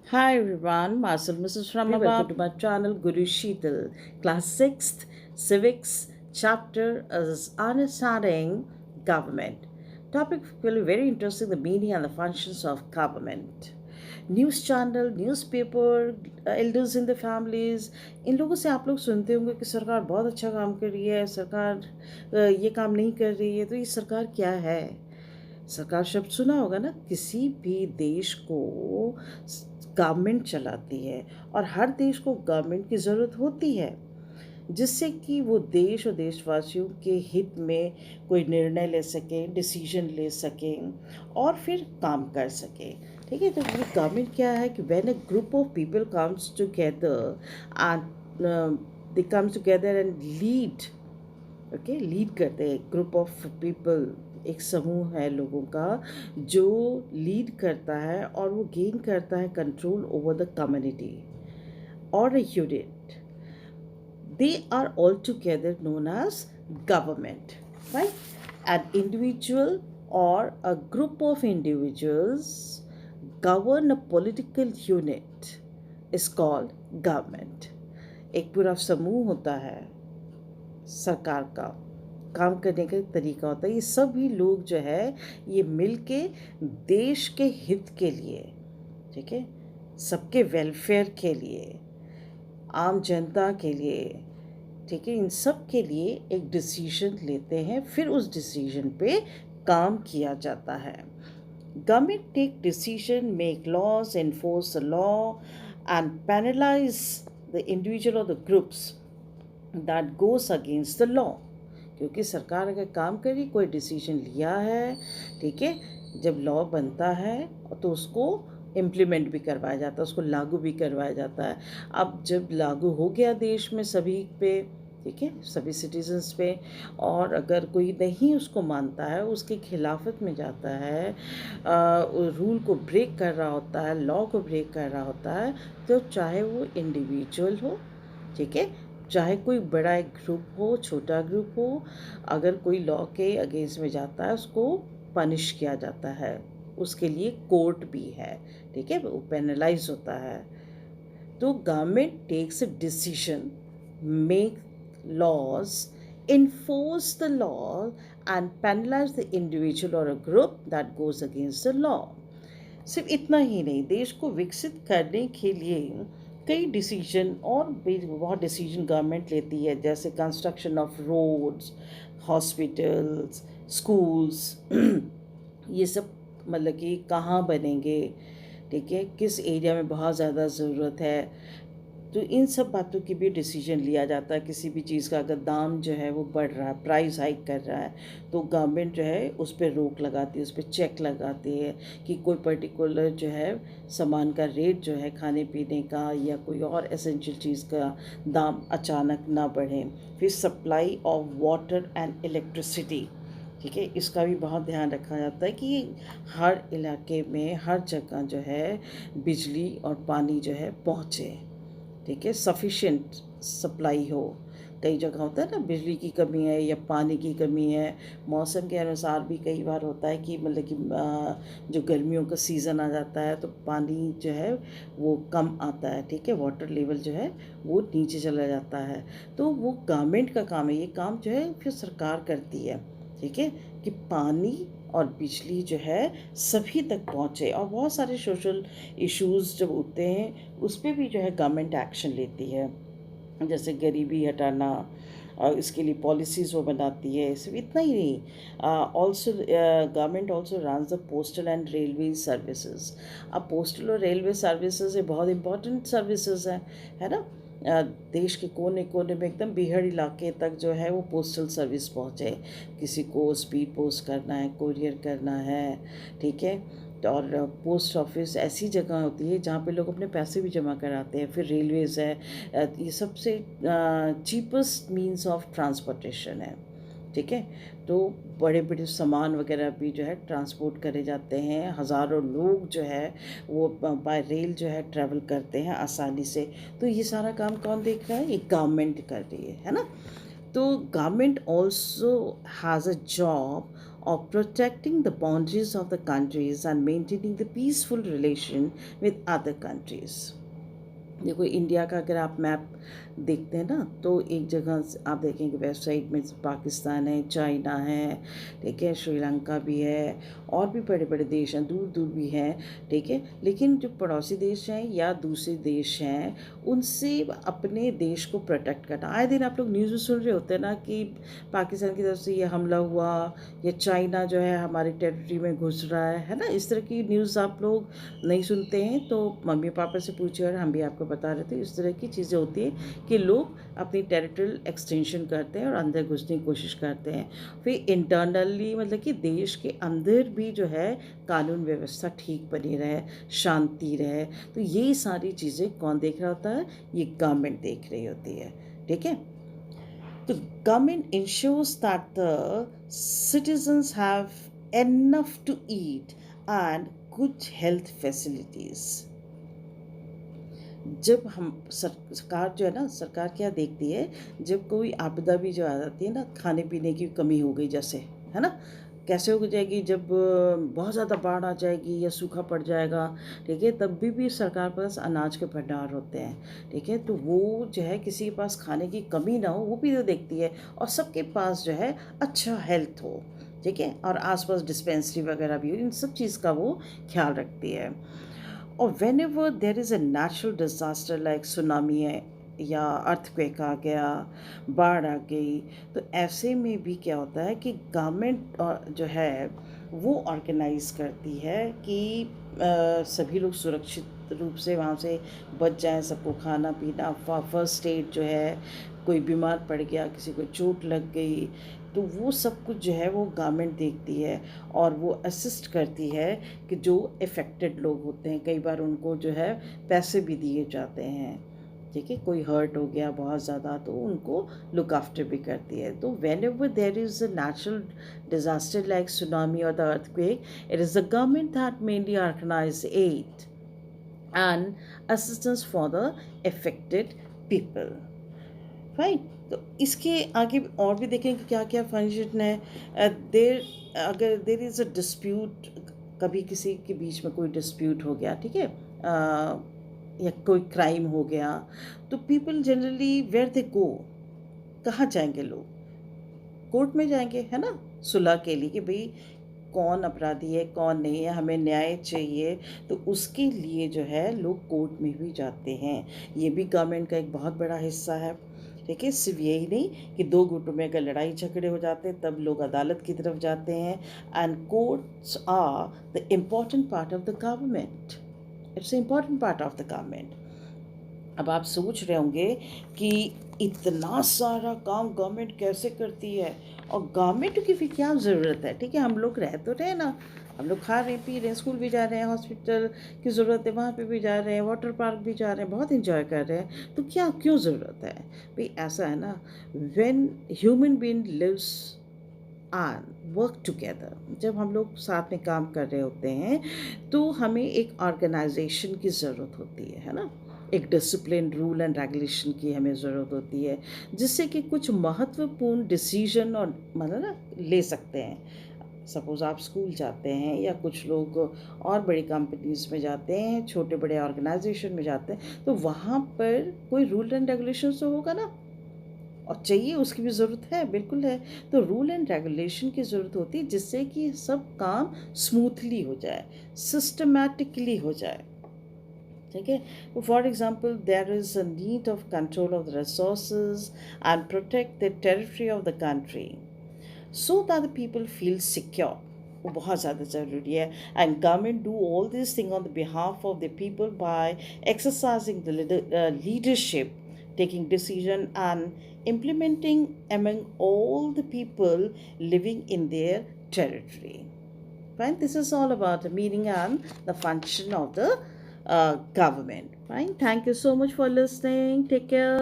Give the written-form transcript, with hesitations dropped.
Hi everyone, Marcel Mrs. Rama. Welcome to my channel Guru Sheetal. Class 6th Civics chapter is Understanding Government. Topic will be very interesting, the meaning and the functions of government. News channel, newspaper, elders in the families, इन लोगों से आप लोग सुनते होंगे कि सरकार बहुत अच्छा काम कर रही है, सरकार ये काम नहीं कर रही है, तो ये सरकार क्या है? सरकार शब्द सुना होगा ना। किसी भी देश को गवर्नमेंट चलाती है और हर देश को गवर्नमेंट की ज़रूरत होती है, जिससे कि वो देश और देशवासियों के हित में कोई निर्णय ले सकें, डिसीजन ले सकें और फिर काम कर सकें। ठीक है, तो ये गवर्नमेंट क्या है कि when a group of people comes together and they comes together and lead, okay, lead करते हैं। ग्रुप ऑफ पीपल, एक समूह है लोगों का जो लीड करता है और वो गेन करता है कंट्रोल ओवर द कम्युनिटी और a unit. They are altogether known as government, right? An individual or a group of individuals govern a political unit is called government. एक पूरा समूह होता है सरकार का, काम करने का तरीका होता है। ये सभी लोग जो है ये मिल के देश के हित के लिए, ठीक है, सबके वेलफेयर के लिए, आम जनता के लिए, ठीक है, इन सब के लिए एक डिसीजन लेते हैं, फिर उस डिसीजन पे काम किया जाता है। Government take decision, make laws, enforce the law and penalize the individual और the groups that goes against the law. क्योंकि सरकार अगर काम करी, कोई डिसीजन लिया है, ठीक है, जब लॉ बनता है तो उसको इम्प्लीमेंट भी करवाया जाता है, उसको लागू भी करवाया जाता है। अब जब लागू हो गया देश में सभी पे, ठीक है, सभी सिटीजन्स पे, और अगर कोई नहीं उसको मानता है, उसके खिलाफत में जाता है, रूल को ब्रेक कर रहा होता है, लॉ को ब्रेक कर रहा होता है, तो चाहे वो इंडिविजुअल हो, ठीक है, चाहे कोई बड़ा एक ग्रुप हो, छोटा ग्रुप हो, अगर कोई लॉ के अगेंस्ट में जाता है उसको पनिश किया जाता है, उसके लिए कोर्ट भी है, ठीक है, वो पेनलाइज होता है। तो government takes a decision, make laws, enforce the law and penalize the individual or a group that goes against the law. सिर्फ इतना ही नहीं, देश को विकसित करने के लिए कई डिसीजन और भी बहुत डिसीजन गवर्नमेंट लेती है, जैसे construction of roads, hospitals, schools, ये सब, मतलब कि कहाँ बनेंगे, ठीक है, किस एरिया में बहुत ज़्यादा ज़रूरत है, तो इन सब बातों की भी डिसीजन लिया जाता है। किसी भी चीज़ का अगर दाम जो है वो बढ़ रहा है, प्राइस हाइक कर रहा है, तो गवर्नमेंट जो है उस पर रोक लगाती है, उस पर चेक लगाती है कि कोई पर्टिकुलर जो है सामान का रेट जो है, खाने पीने का या कोई और एसेंशियल चीज़ का दाम अचानक ना बढ़े। फिर supply of water and electricity, ठीक है, इसका भी बहुत ध्यान रखा जाता है कि हर इलाके में हर जगह जो है बिजली और पानी जो है पहुँचे, ठीक है, सफिशेंट सप्लाई हो। कई जगह होता है ना बिजली की कमी है या पानी की कमी है, मौसम के अनुसार भी कई बार होता है कि मतलब कि जो गर्मियों का सीज़न आ जाता है तो पानी जो है वो कम आता है, ठीक है, वाटर लेवल जो है वो नीचे चला जाता है। तो वो गवर्नमेंट का काम है, ये काम जो है फिर सरकार करती है, ठीक है, कि पानी और बिजली जो है सभी तक पहुँचे। और बहुत सारे सोशल इश्यूज़ जब उठते हैं उस पर भी जो है गवर्नमेंट एक्शन लेती है, जैसे गरीबी हटाना, और इसके लिए पॉलिसीज़ वो बनाती है। सिर्फ इतना ही नहीं, also government also runs the postal and railway services. अब पोस्टल और रेलवे सर्विसेज ये बहुत इंपॉर्टेंट सर्विसेज हैं, है ना। देश के कोने कोने में एकदम बीहड़ इलाके तक जो है वो पोस्टल सर्विस पहुँचे। किसी को स्पीड पोस्ट करना है, कोरियर करना है, ठीक है, और पोस्ट ऑफिस ऐसी जगह होती है जहाँ पे लोग अपने पैसे भी जमा कराते हैं। फिर रेलवेज़ है, ये सबसे चीपेस्ट मींस ऑफ ट्रांसपोर्टेशन है, ठीक है। तो बड़े बड़े सामान वगैरह भी जो है ट्रांसपोर्ट करे जाते हैं, हज़ारों लोग जो है वो बाय रेल जो है ट्रैवल करते हैं आसानी से। तो ये सारा काम कौन देख रहा है? ये गवर्नमेंट कर रही है ना। तो government also has a job of protecting the boundaries of the countries and maintaining the peaceful relation with other countries. देखो इंडिया का अगर आप मैप देखते हैं ना, तो एक जगह आप देखेंगे वेबसाइट में पाकिस्तान है, चाइना है, ठीक है, श्रीलंका भी है, और भी बड़े बड़े देश हैं, दूर दूर भी हैं, ठीक है। लेकिन जो पड़ोसी देश हैं या दूसरे देश हैं, उनसे अपने देश को प्रोटेक्ट करना। आए दिन आप लोग न्यूज़ में सुन रहे होते हैं ना कि पाकिस्तान की तरफ से ये हमला हुआ, या चाइना जो है हमारी टेरिटरी में घुस रहा है ना। इस तरह की न्यूज़ आप लोग नहीं सुनते हैं तो मम्मी पापा से पूछिए, और हम भी आपको बता रहे थे। इस तरह की चीज़ें होती हैं कि लोग अपनी टेरिटोरियल एक्सटेंशन करते हैं और अंदर घुसने की कोशिश करते हैं। फिर इंटरनली मतलब कि देश के अंदर भी जो है कानून व्यवस्था ठीक बनी रहे, शांति रहे। तो ये सारी चीज़ें कौन देख रहा होता है? ये गवर्नमेंट देख रही होती है, ठीक है। तो government ensures that the citizens have enough to eat and good health facilities. जब हम सरकार जो है ना, सरकार क्या देखती है, जब कोई आपदा भी जो आ जाती है ना, खाने पीने की कमी हो गई जैसे, है ना, कैसे हो जाएगी, जब बहुत ज़्यादा बाढ़ आ जाएगी या सूखा पड़ जाएगा, ठीक है, तब भी सरकार के पास अनाज के भंडार होते हैं, ठीक है। तो वो जो है किसी के पास खाने की कमी ना हो, वो भी तो देखती है, और सबके पास जो है अच्छा हेल्थ हो, ठीक है, और आसपास डिस्पेंसरी वगैरह भी हो, इन सब चीज़ का वो ख्याल रखती है। और when ever there is a natural disaster like tsunami है या अर्थक्वेक आ गया, बाढ़ आ गई, तो ऐसे में भी क्या होता है कि गवर्नमेंट जो है वो ऑर्गेनाइज करती है कि सभी लोग सुरक्षित रूप से वहाँ से बच जाएं, सबको खाना पीना, फर्स्ट एड जो है, कोई बीमार पड़ गया, किसी को चोट लग गई, तो वो सब कुछ जो है वो गवर्नमेंट देखती है और वो असिस्ट करती है कि जो अफेक्टेड लोग होते हैं, कई बार उनको जो है पैसे भी दिए जाते हैं, ठीक है। कोई हर्ट हो गया बहुत ज़्यादा तो उनको लुक आफ्टर भी करती है। तो whenever there is a natural disaster like tsunami और the earthquake, it is the government that mainly organize aid and assistance for the affected people, right. तो इसके आगे और भी देखें कि क्या क्या फंक्शन है। देर अगर देर इज़ अ डिस्प्यूट, कभी किसी के बीच में कोई डिस्प्यूट हो गया, ठीक है, या कोई क्राइम हो गया, तो पीपल जनरली वेयर दे गो, कहाँ जाएंगे लोग? कोर्ट में जाएंगे, है ना, सुलह के लिए कि भाई कौन अपराधी है कौन नहीं है, हमें न्याय चाहिए। तो उसके लिए जो है लोग कोर्ट में भी जाते हैं। ये भी गवर्नमेंट का एक बहुत बड़ा हिस्सा है, ठीक है। सिर्फ यही नहीं कि दो गुटों में अगर लड़ाई झगड़े हो जाते हैं तब लोग अदालत की तरफ जाते हैं। And courts are the important part of the government, it's important part of the government. अब आप सोच रहे होंगे कि इतना सारा काम गवर्नमेंट कैसे करती है, और गवर्नमेंट की फिर क्या ज़रूरत है, ठीक है। हम लोग रह तो रहे ना, हम लोग खा रहे हैं पी रहे हैं, स्कूल भी जा रहे हैं, हॉस्पिटल की ज़रूरत है वहाँ पे भी जा रहे हैं, वाटर पार्क भी जा रहे हैं, बहुत इंजॉय कर रहे हैं, तो क्या क्यों ज़रूरत है भाई? ऐसा है ना, when human being lives and work together, जब हम लोग साथ में काम कर रहे होते हैं तो हमें एक ऑर्गेनाइजेशन की ज़रूरत होती है ना, एक डिसिप्लिन रूल एंड रेगुलेशन की हमें ज़रूरत होती है, जिससे कि कुछ महत्वपूर्ण डिसीजन और मतलब ना ले सकते हैं। सपोज़ आप स्कूल जाते हैं या कुछ लोग और बड़ी कंपनीज में जाते हैं, छोटे बड़े ऑर्गेनाइजेशन में जाते हैं, तो वहाँ पर कोई रूल एंड रेगुलेशन तो होगा ना, और चाहिए, उसकी भी ज़रूरत है, बिल्कुल है। तो रूल एंड रेगुलेशन की ज़रूरत होती है जिससे कि सब काम स्मूथली हो जाए, सिस्टमैटिकली हो जाए, ठीक है। तो for example there is a need of control of the resources and protect the territory of the country so that the people feel secure, वो बहुत ज़्यादा ज़रूरी है। And government do all this thing on the behalf of the people by exercising the leadership, taking decision and implementing among all the people living in their territory. Fine, this is all about the meaning and the function of the government. Fine, thank you so much for listening. Take care.